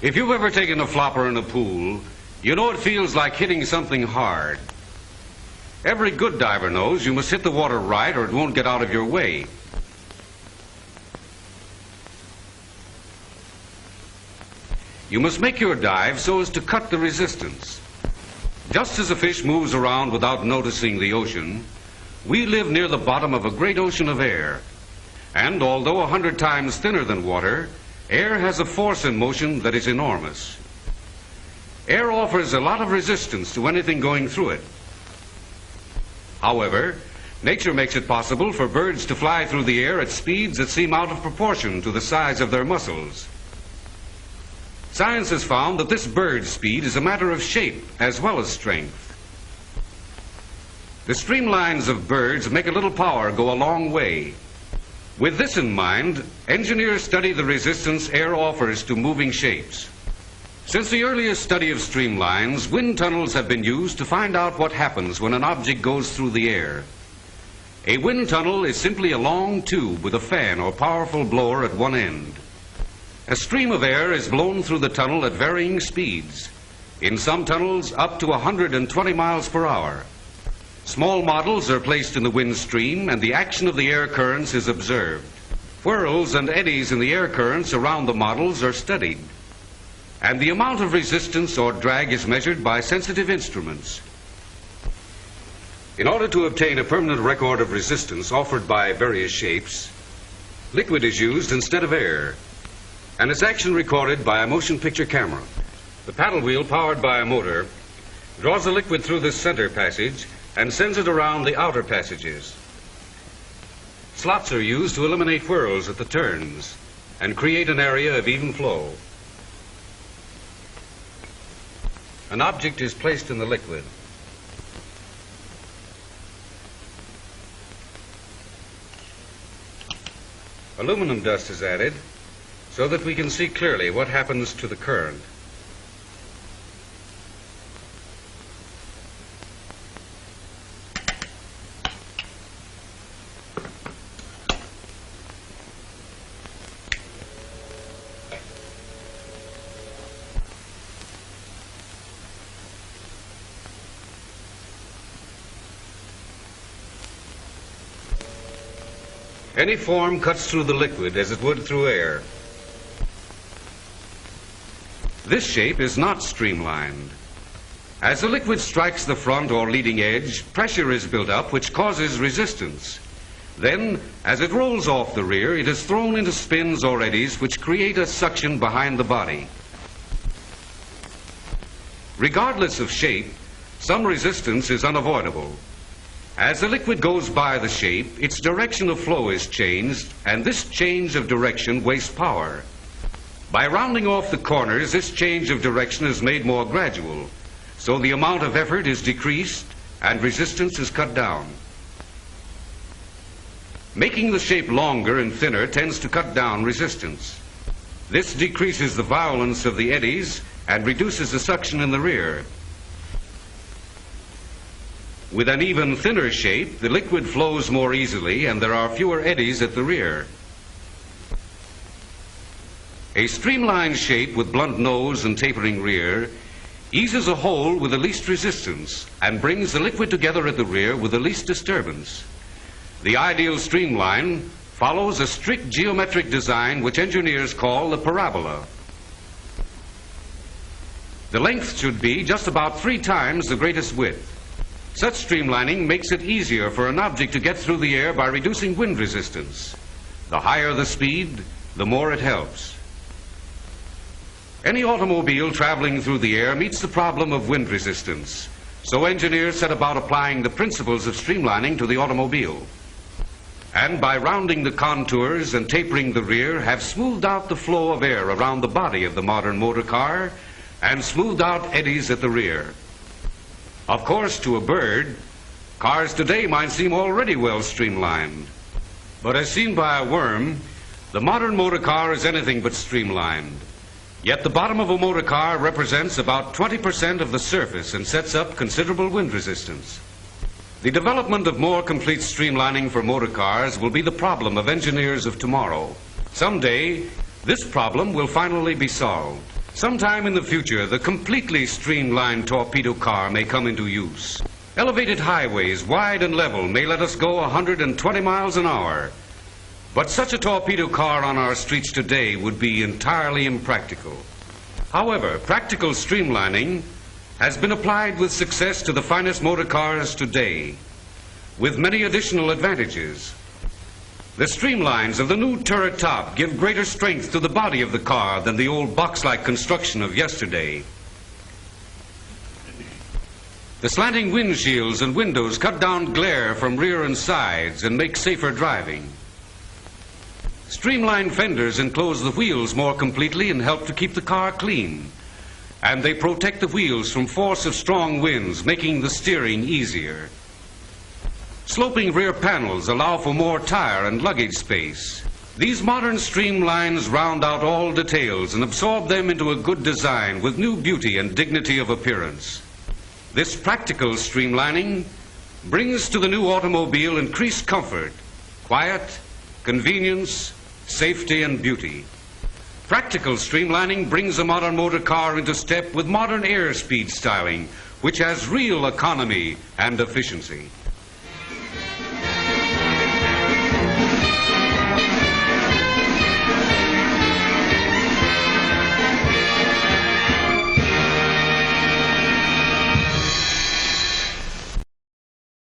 If you've ever taken a flopper in a pool, you know it feels like hitting something hard. Every good diver knows you must hit the water right or it won't get out of your way. You must make your dive so as to cut the resistance. Just as a fish moves around without noticing the ocean, we live near the bottom of a great ocean of air. And although 100 times thinner than water, air has a force in motion that is enormous. Air offers a lot of resistance to anything going through it. However, nature makes it possible for birds to fly through the air at speeds that seem out of proportion to the size of their muscles. Science has found that this bird speed is a matter of shape as well as strength. The streamlines of birds make a little power go a long way. With this in mind, engineers study the resistance air offers to moving shapes. Since the earliest study of streamlines, wind tunnels have been used to find out what happens when an object goes through the air. A wind tunnel is simply a long tube with a fan or powerful blower at one end. A stream of air is blown through the tunnel at varying speeds. In some tunnels, up to 120 miles per hour. Small models are placed in the wind stream and the action of the air currents is observed. Whirls and eddies in the air currents around the models are studied. And the amount of resistance or drag is measured by sensitive instruments. In order to obtain a permanent record of resistance offered by various shapes, liquid is used instead of air, and its action recorded by a motion picture camera. The paddle wheel, powered by a motor, draws the liquid through this center passage and sends it around the outer passages. Slots are used to eliminate whirls at the turns and create an area of even flow. An object is placed in the liquid. Aluminum dust is added so that we can see clearly what happens to the current. Any form cuts through the liquid as it would through air. This shape is not streamlined. As the liquid strikes the front or leading edge, pressure is built up which causes resistance. Then, as it rolls off the rear, it is thrown into spins or eddies which create a suction behind the body. Regardless of shape, some resistance is unavoidable. As the liquid goes by the shape, its direction of flow is changed, and this change of direction wastes power. By rounding off the corners, this change of direction is made more gradual, so the amount of effort is decreased and resistance is cut down. Making the shape longer and thinner tends to cut down resistance. This decreases the violence of the eddies and reduces the suction in the rear. With an even thinner shape, the liquid flows more easily and there are fewer eddies at the rear. A streamlined shape with blunt nose and tapering rear eases a hole with the least resistance and brings the liquid together at the rear with the least disturbance. The ideal streamline follows a strict geometric design which engineers call the parabola. The length should be just about 3 times the greatest width. Such streamlining makes it easier for an object to get through the air by reducing wind resistance. The higher the speed, the more it helps. Any automobile traveling through the air meets the problem of wind resistance, so engineers set about applying the principles of streamlining to the automobile. And by rounding the contours and tapering the rear, have smoothed out the flow of air around the body of the modern motor car and smoothed out eddies at the rear. Of course, to a bird, cars today might seem already well streamlined. But as seen by a worm, the modern motor car is anything but streamlined. Yet the bottom of a motor car represents about 20% of the surface and sets up considerable wind resistance. The development of more complete streamlining for motor cars will be the problem of engineers of tomorrow. Someday, this problem will finally be solved. Sometime in the future, the completely streamlined torpedo car may come into use. Elevated highways, wide and level, may let us go 120 miles an hour. But such a torpedo car on our streets today would be entirely impractical. However, practical streamlining has been applied with success to the finest motor cars today, with many additional advantages. The streamlines of the new turret top give greater strength to the body of the car than the old box-like construction of yesterday. The slanting windshields and windows cut down glare from rear and sides and make safer driving. Streamlined fenders enclose the wheels more completely and help to keep the car clean. And they protect the wheels from force of strong winds, making the steering easier. Sloping rear panels allow for more tire and luggage space. These modern streamlines round out all details and absorb them into a good design with new beauty and dignity of appearance. This practical streamlining brings to the new automobile increased comfort, quiet, convenience, safety, and beauty. Practical streamlining brings a modern motor car into step with modern airspeed styling, which has real economy and efficiency.